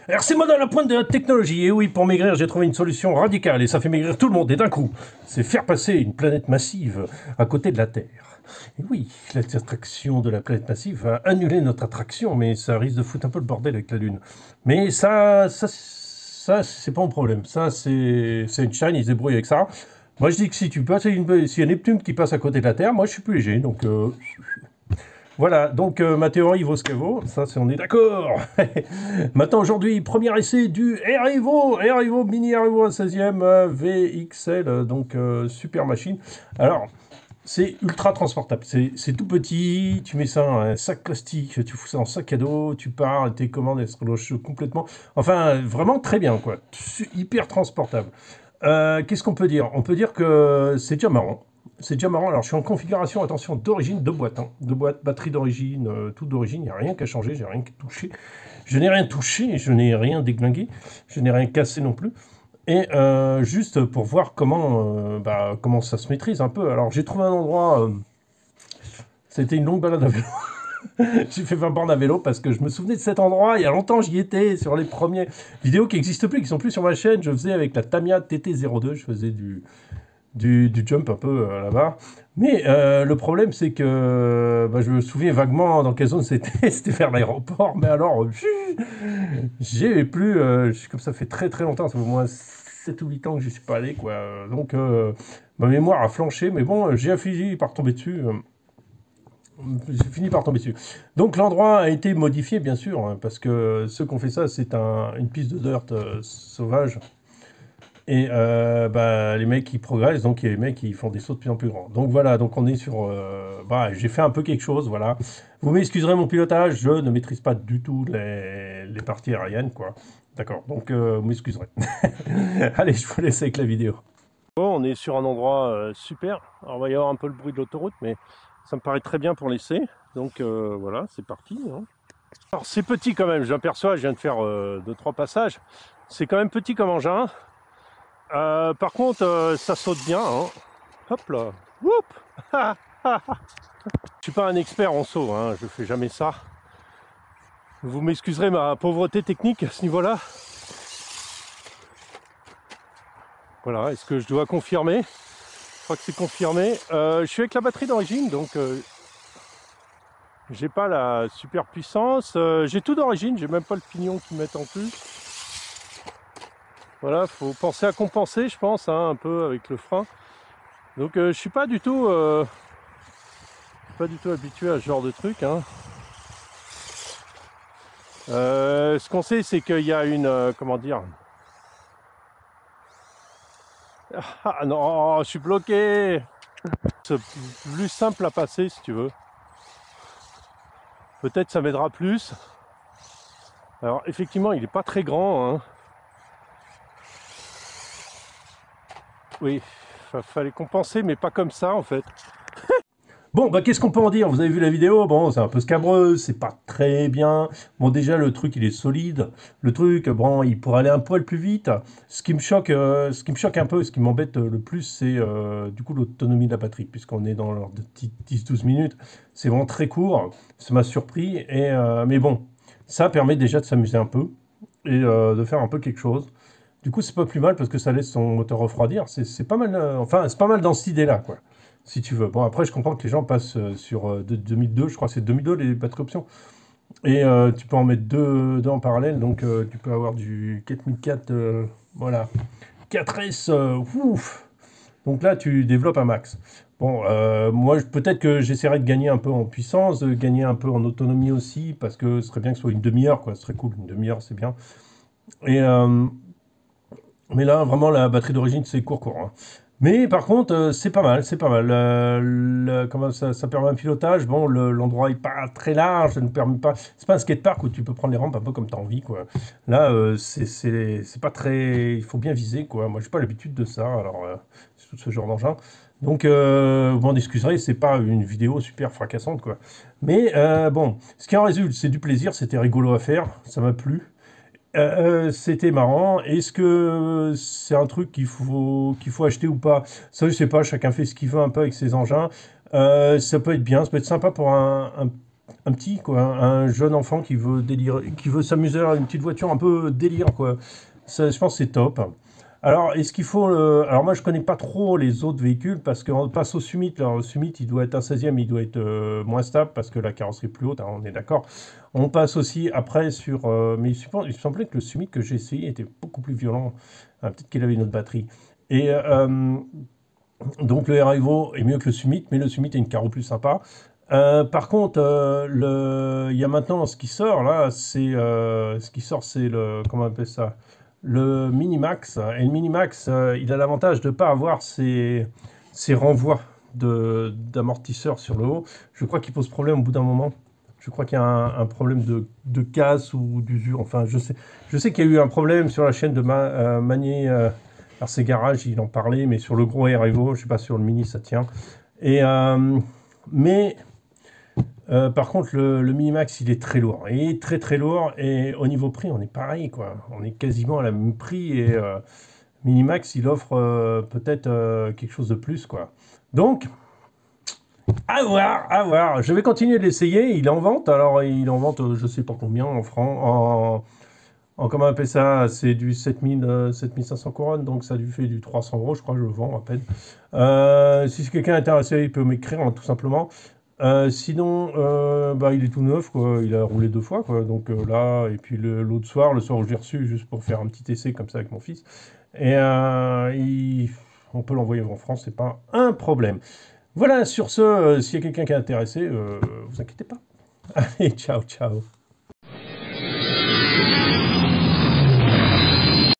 RC Mode à la pointe de la technologie. Et oui, pour maigrir, j'ai trouvé une solution radicale et ça fait maigrir tout le monde et d'un coup. C'est faire passer une planète massive à côté de la Terre. Et oui, l'attraction de la planète massive va annuler notre attraction, mais ça risque de foutre un peu le bordel avec la Lune. Mais ça c'est pas un problème. Ça, c'est Einstein, il se débrouille avec ça. Moi, je dis que si tu passes s'il y a Neptune qui passe à côté de la Terre, moi, je suis plus léger. Donc, voilà, donc ma théorie vaut ce qu'elle vaut, ça on est d'accord. Maintenant aujourd'hui, premier essai du R-Evo Mini R-Evo 16e VXL, donc super machine. Alors, c'est ultra transportable, c'est tout petit, tu mets ça dans un sac plastique, tu fous ça en sac à dos, tu pars, tes commandes elles se relochent complètement. Enfin, vraiment très bien quoi, hyper transportable. Qu'est-ce qu'on peut dire? On peut dire que c'est déjà marrant. C'est déjà marrant. Alors, je suis en configuration, attention, d'origine, de boîte. Hein. De boîte, batterie d'origine, tout d'origine. Il n'y a rien qu'à changer, j'ai rien qu'à toucher. Je n'ai rien touché, je n'ai rien déglingué, je n'ai rien cassé non plus. Et juste pour voir comment ça se maîtrise un peu. Alors, j'ai trouvé un endroit. C'était une longue balade à vélo. J'ai fait 20 bornes à vélo parce que je me souvenais de cet endroit. Il y a longtemps, j'y étais sur les premières vidéos qui n'existent plus, qui sont plus sur ma chaîne. Je faisais avec la Tamiya TT02. Je faisais du jump un peu là-bas. Mais le problème, c'est que je me souviens vaguement dans quelle zone c'était. C'était vers l'aéroport. Mais alors, j'ai plus... comme ça fait très très longtemps, ça fait au moins 7 ou 8 ans que je ne suis pas allé, quoi. Donc, ma mémoire a flanché. Mais bon, j'ai fini par tomber dessus. J'ai fini par tomber dessus. Donc, l'endroit a été modifié, bien sûr, hein, parce que ceux qui ont fait ça, c'est une piste de dirt sauvage. Et les mecs qui progressent, donc il y a les mecs qui font des sauts de plus en plus grands. Donc voilà, donc on est sur... j'ai fait un peu quelque chose, voilà. Vous m'excuserez mon pilotage, je ne maîtrise pas du tout les parties aériennes, quoi. D'accord, donc vous m'excuserez. Allez, je vous laisse avec la vidéo. Bon, on est sur un endroit super. Alors, il va y avoir un peu le bruit de l'autoroute, mais ça me paraît très bien pour l'essai. Donc voilà, c'est parti. Hein. Alors c'est petit quand même, j'aperçois, je viens de faire 2-3 passages. C'est quand même petit comme engin. Par contre, ça saute bien. Hein. Hop là. Whoop. Je suis pas un expert en saut, hein. Je fais jamais ça. Vous m'excuserez ma pauvreté technique à ce niveau-là. Voilà, est-ce que je dois confirmer? Je crois que c'est confirmé. Je suis avec la batterie d'origine, donc j'ai pas la super puissance. J'ai tout d'origine, j'ai même pas le pignon qui met en plus. Voilà, faut penser à compenser, je pense, hein, un peu avec le frein. Donc je suis pas du tout habitué à ce genre de truc. Hein. Ce qu'on sait, c'est qu'il y a une comment dire. Ah non, je suis bloqué. C'est plus simple à passer si tu veux. Peut-être ça m'aidera plus. Alors effectivement, il n'est pas très grand. Hein. Oui, il fallait compenser, mais pas comme ça en fait. Bon, qu'est-ce qu'on peut en dire? Vous avez vu la vidéo? Bon, c'est un peu scabreux, c'est pas très bien. Bon, déjà, le truc, il est solide. Le truc, bon, il pourrait aller un poil plus vite. Ce qui me choque un peu, ce qui m'embête le plus, c'est du coup l'autonomie de la batterie, puisqu'on est dans l'ordre de 10-12 minutes. C'est vraiment très court, ça m'a surpris. Mais bon, ça permet déjà de s'amuser un peu et de faire un peu quelque chose. Du coup, c'est pas plus mal parce que ça laisse son moteur refroidir. C'est pas mal, c'est pas mal dans cette idée-là, quoi. Si tu veux. Bon, après, je comprends que les gens passent sur 2002, je crois que c'est 2002 les batteries options. Et tu peux en mettre deux en parallèle, donc tu peux avoir du 4004, voilà. 4S, ouf. Donc là, tu développes un max. Bon, moi, peut-être que j'essaierai de gagner un peu en puissance, de gagner un peu en autonomie aussi, parce que ce serait bien que ce soit une demi-heure, quoi. Ce serait cool, une demi-heure, c'est bien. Et... mais là, vraiment, la batterie d'origine, c'est court. Hein. Mais par contre, c'est pas mal, c'est pas mal. Comment ça permet un pilotage. Bon, l'endroit est pas très large, ça ne permet pas. C'est pas un skatepark où tu peux prendre les rampes un peu comme tu as envie, quoi. Là, c'est pas très. Il faut bien viser, quoi. Moi, j'ai pas l'habitude de ça, alors c'est tout ce genre d'engin. Donc, vous m'en excuserez, c'est pas une vidéo super fracassante, quoi. Mais bon, ce qui en résulte, c'est du plaisir, c'était rigolo à faire, ça m'a plu. C'était marrant. Est-ce que c'est un truc qu'il faut acheter ou pas? Ça, je sais pas. Chacun fait ce qu'il veut un peu avec ses engins. Ça peut être bien, ça peut être sympa pour un un petit, quoi, un jeune enfant qui veut délirer, qui veut s'amuser à une petite voiture un peu délire, quoi. Ça, je pense que c'est top. Alors, est-ce qu'il faut... Alors, moi, je connais pas trop les autres véhicules parce qu'on passe au Summit. Alors, le Summit, il doit être un 16e, il doit être moins stable parce que la carrosserie est plus haute, hein, on est d'accord. On passe aussi après sur... mais il semblait que le Summit que j'ai essayé était beaucoup plus violent. Peut-être qu'il avait une autre batterie. Et donc, le R-Evo est mieux que le Summit, mais le Summit est une carro plus sympa. Par contre, il y a maintenant ce qui sort là, c'est le, comment on appelle ça, le Minimax. Et le Minimax, il a l'avantage de ne pas avoir ces renvois d'amortisseurs sur le haut. Je crois qu'il pose problème au bout d'un moment. Je crois qu'il y a un problème de casse ou d'usure. Enfin, je sais qu'il y a eu un problème sur la chaîne de Manier. Alors, ces garages, il en parlait, mais sur le gros R-Evo, je ne sais pas, sur le Mini, ça tient. Et, mais par contre, le Minimax, il est très lourd. Il est très très lourd. Et au niveau prix, on est pareil, quoi. On est quasiment à la même prix. Et Minimax, il offre peut-être quelque chose de plus, quoi. Donc, à voir, à voir. Je vais continuer de l'essayer. Il est en vente. Alors, il est en vente, je sais pas combien, en francs. Comment on appelle ça? C'est du 7500 couronnes. Donc, ça lui fait du 300 euros, je crois. Je le vends à peine. Si quelqu'un est intéressé, il peut m'écrire, hein, tout simplement. Sinon, bah, il est tout neuf, quoi. Il a roulé 2 fois, quoi. Donc là, et puis l'autre soir, le soir où je l'ai reçu, juste pour faire un petit essai comme ça avec mon fils. Et on peut l'envoyer en France, c'est pas un problème. Voilà, sur ce, s'il y a quelqu'un qui est intéressé, vous inquiétez pas. Allez, ciao, ciao.